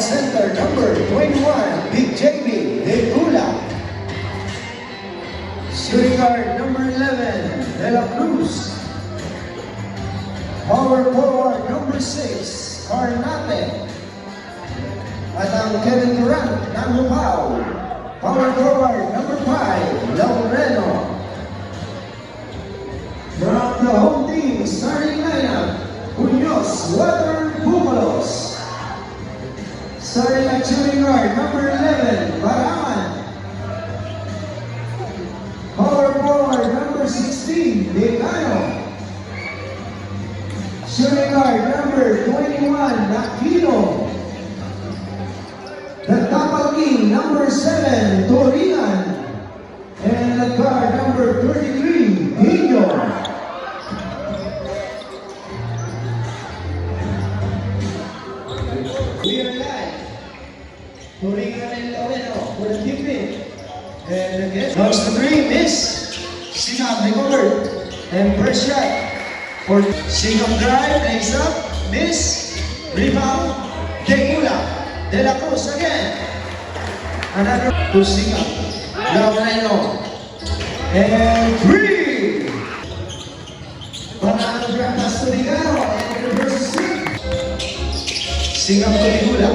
right center, number 21, Big JB Hegula. Shooting guard, number 11, De La Cruz. Power forward, number 6, Carnate. At ang Kevin Durant, ng Lupao. Power forward, number 5, Laureno. From the home team, starting lineup, Muñoz, Water Bufalos. Starting at shooting guard, number 11, Baraman. Power forward, number 16, Decano. Shooting guard, number 21, Aquino. The double king, number 7, Torian. And the guard, number 33, Hino. We are live. Torian and Laureno for the keeping. And again, comes the 3, miss. Singam recovered. And first shot for Singam drive, lays up, miss, rebound, Hegula. De La Cruz again. Another to Singam. Laureno. And 3. Panalo grab pass to Ligano. And reverse swing. Singam to Hegula.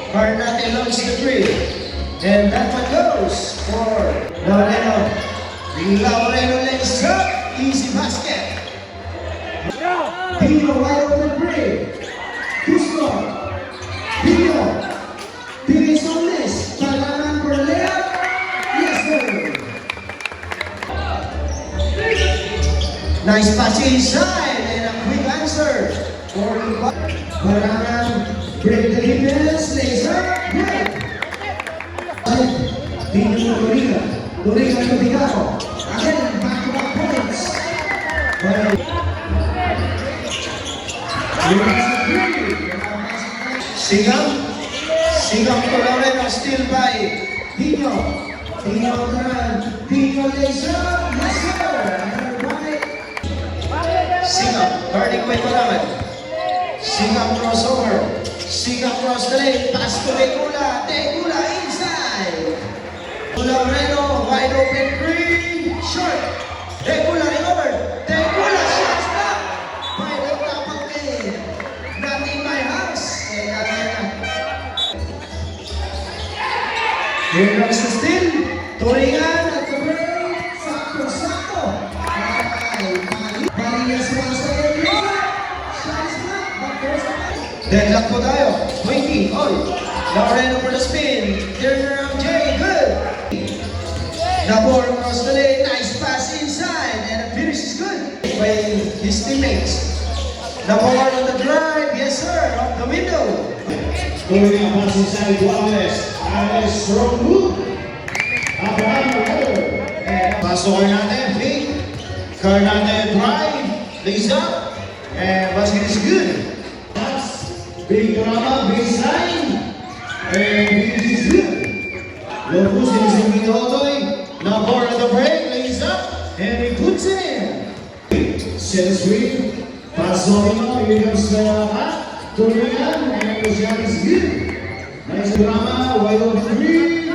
Carnate launches the 3. And that one goes for Laureno. Laureno lays up. Easy basket. Pino wide open 3. Cusco. Pino. Finish on this. Talanan for layup. Yes, sir. Nice pass inside. And a quick answer for Baraman. Break the defense. Lays up. Good. Pino to Toriga. Toriga to Vigaro. Again, back-to-back points. Singam to Laureno, still by Pino. Pino turn. Pino lays up. Yes, sir. Singam, guarding by Baraman. Singam crossover. Singam cross the lane. Pass to Hegula. Hegula inside. Laureno, wide open 3. Short. Hegula recovered. Hegula shot stop. By the top of it. Not in my house. Here comes the steal. Torian at the break. Sakto. Marias once again. Shot is not. But there's a deadlock po tayo. 20. All. Laureno for the spin. Turn around Jay. Good. Nabor across the lane. Nice pass inside. And the finish is good by his teammates. Nabor on the drive. Yes, sir. Off the window. Going up pass inside to Alex. Alex strong move. Abraham Carter. Pasok natin. Big. Carnate drive. Lays up. And basket is good. Big drama. Baseline. And finish is good. Lopus is in the Otoy. Nabor at the break. Lays up. And he puts it in. Set screen. Pass on. Here comes Torian. And the shot is good. Nice drama, wide open 3,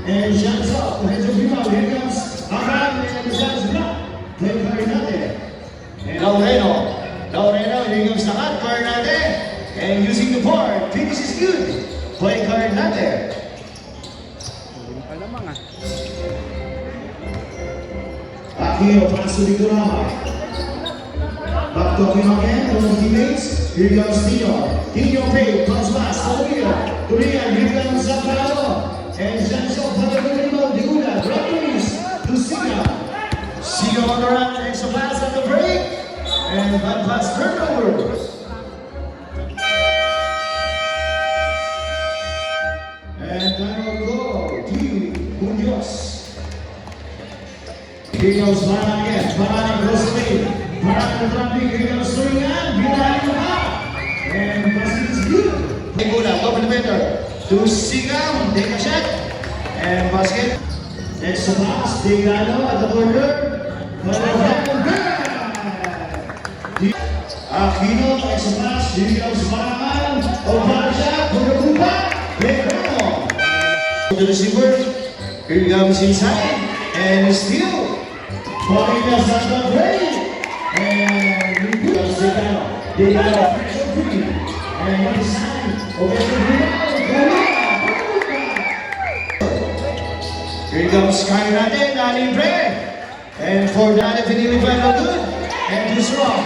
and shots up. Hands of rebound. Here comes Abraham, and the shot is blocked. Play Carnate. And Laureno, here comes the hot Carnate. And using the board, finish is good. Play Carnate. Aquino, pass to Vigorama. Back to Aquino again, to his teammates. Here comes Tino. Tino Pay, comes pass, Torian. Torian, here comes Zambrano. And Janso, Patagonimo, Digula, Raptors, to Siga. Siga on the run, extra pass at the break. And that pass turnover. And final goal, to Muñoz. Here goes Baran again. Baran goes to me. Baran trapping. Here goes Torian. Behind the back. And basket is good. Hegula, open the defender. To Singam. Take a shot. And basket. Next pass. Tigano at the border. Aquino, extra pass. Here goes Baraman. Open shot. Pagkakupa. Lebrano. The receiver, here comes inside, and still, Marinas on the play, and we put us Secano. They got a pressure free, and inside, over to Rinaldo. Here comes Sky natin, Libre. And for that, Pinili Pano good. And too strong.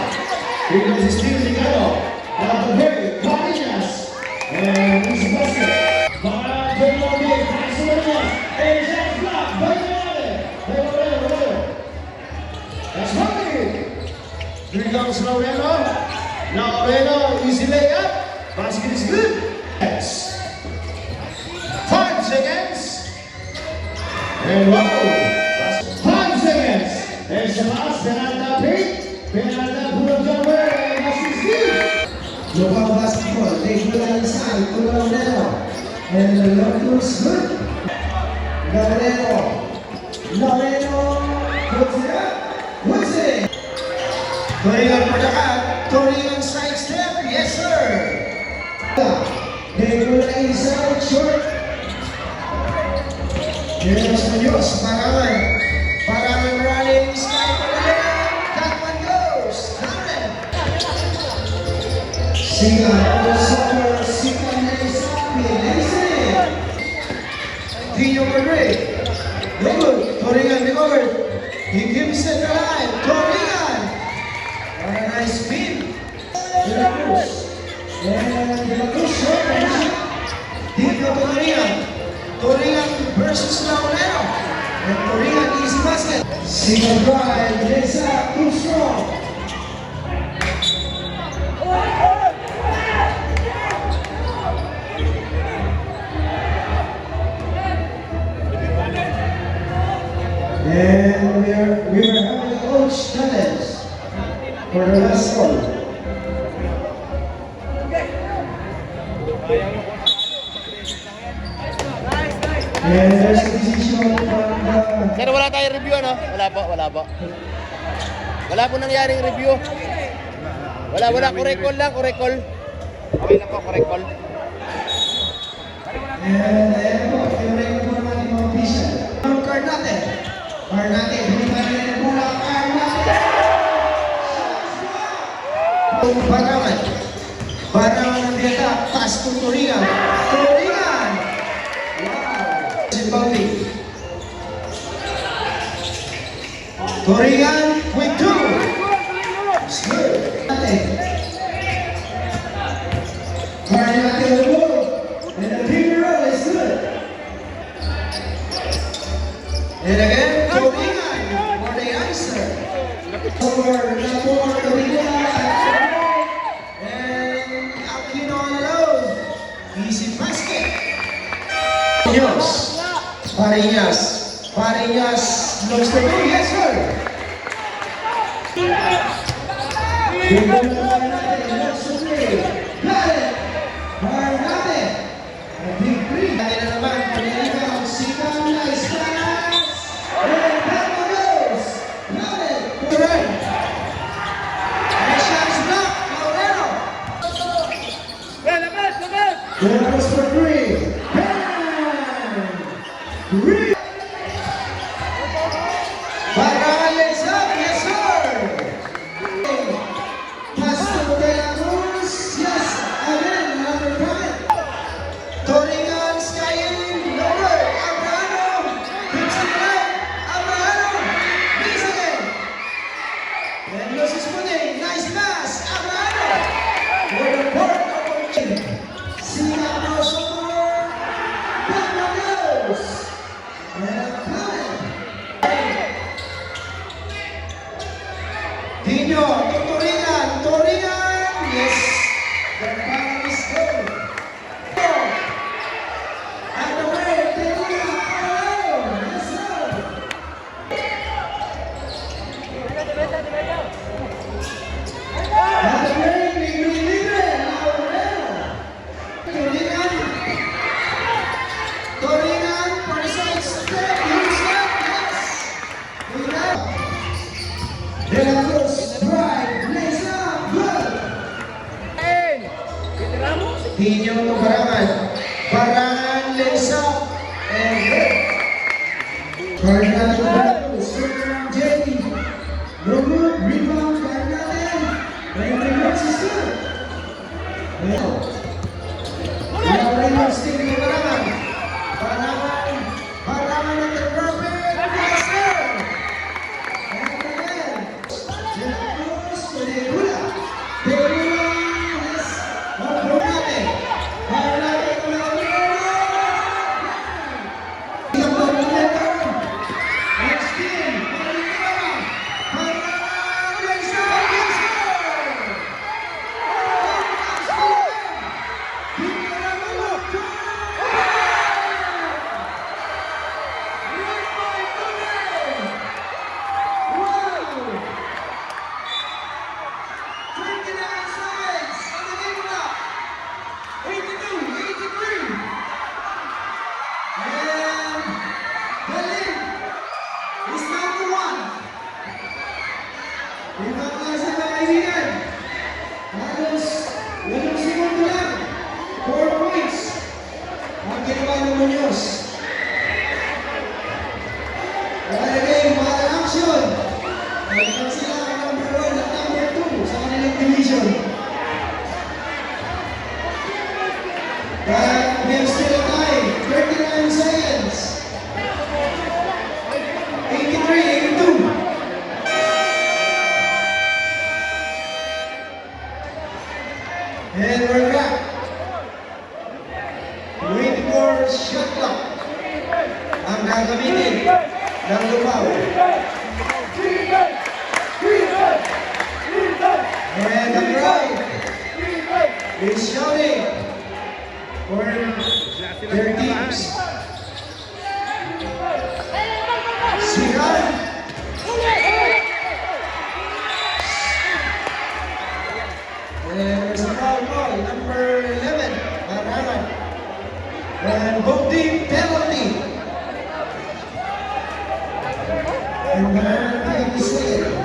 Here comes Steve Ligado. Out the break, Marinas. And he's busted. Para Jolobe, pass to Marinas. And that's blocked. That's right. Here comes Laureno. Laureno, easy layup. Basket is good. Yes. 5 seconds. And whoa! 5 seconds! There's the pass, Penalta pick, Penalta pull up jumper, and that's his feet! Local basketball, they go inside to Laureno. And the look looks good. Laureno puts it up, puts it. Toringan for the cut, Toringan side step, yes sir. They go inside, short. Here's Munoz, Parangan running, Sky Parangan, that one goes, Karen. Siga, Summer, Siga, Nelson, Dino Madrid, good, Toringan recovered, he gives it the line, Toringan, what a nice spin, De La Cruz, and De La Cruz short, deep to Toringan. Toringan versus Laureno. And Toringan easy basket. Single drive, Lisa, too strong. And we are having a coach challenge for the last call. And there's a decision from the... Sir, wala tayong review, ano? Wala po. Wala po nangyaring review. Wala. Correct call lang. Okay lang po, correct call. And ayan po, tinurek po naman yung mga official. Ang Carnate, binigyan rin ang bola, Carnate! Barangan ng Dieta, pass to Toringan. Zimbabwe. Toringan with 2. Good. Carnate on the ball. And the big roll is good. And again, Toringan for the answer. For Toringan. And Aquino on the low. Easy basket. Parinas looks to go, yes sir. Got it. Carnate. A big three. Natin na naman, Pagaligang, Sikang, nice pass. And Palma goes. Got it. Right. And shots blocked, Laureno. Labas for 3. Three. Barangan legs up, yes sir. Pass to De La Cruz, yes, again, another time. Toringan, Sky in, lower, Abraham, picks it up, Abraham, beats again. And loses footing, nice pass, Abraham. For the fourth opportunity. Sina crossover, Palma goes. Dino, Toringan, yes, the power is good. And the way, Toringan, yes sir. And the way, Libre, Toringan, for the side step, use that, yes. De La Cruz, drive, lays up, good. Tinyo ng Barangan. Barangan lays up and hit. Cardinal Battles, Superman Jetty. No good, rebound, Cardinal. But the reverse is good. Well, rebound still ni Barangan. Barangan at the perfect passer. And again, Jelacruz to Degula. Degula is Mabrunate. Barangan to But we have still a time, 39 seconds. 83, 82. And we're back. Waiting for shot clock. Ang gagamitin ng lupaw. And the crowd is shouting for their teams. Sigan. And there's a foul ball, number 11, Barangan. And both team penalty. And Barangan take the second.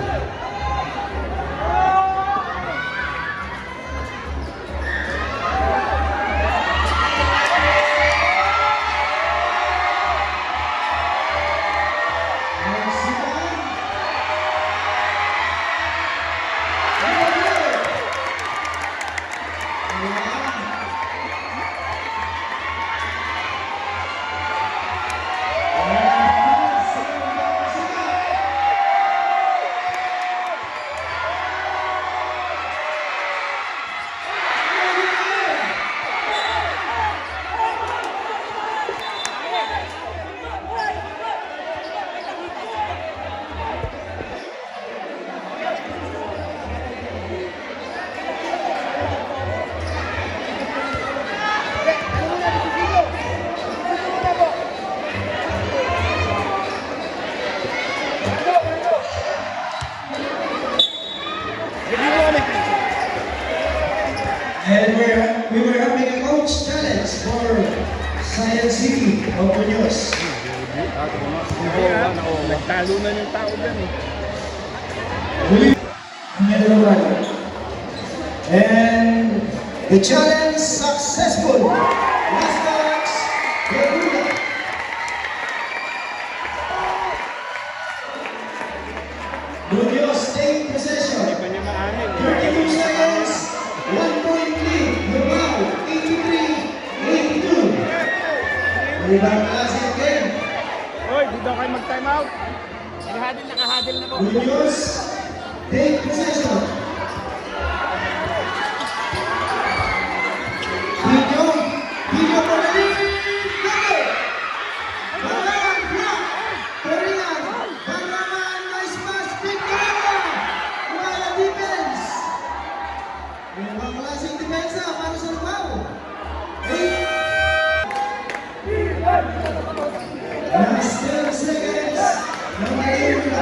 And we were having a coach challenge for Science City of Muñoz. Nagtalo na yung tao dyan eh. And the challenge successful. Last box, Bermuda. Muñoz take possession. Hindi pa niya maamin. 32 seconds, 1 point lead. Lubao, 83-82. Rebound classic again. Hoy, di daw kayo mag-time out. Nakahadil na po. Muñoz take possession. Pino for the lead. Double. Barangan block. Korean. Barangan nice pass. Big Barangan. Wala defense. Ibang klaseng depensa para sa Lubao. Last 10 seconds. Number 83-82.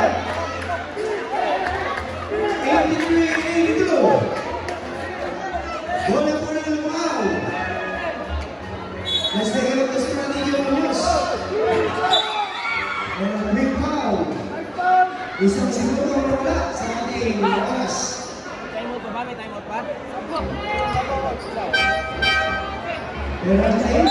Bola po ng Lubao. Let's take a look at the strategy of Muñoz. And a big foul. Isang segundo ang wala sa ating oras. Time out pa ba? May time out pa? Pero ang time,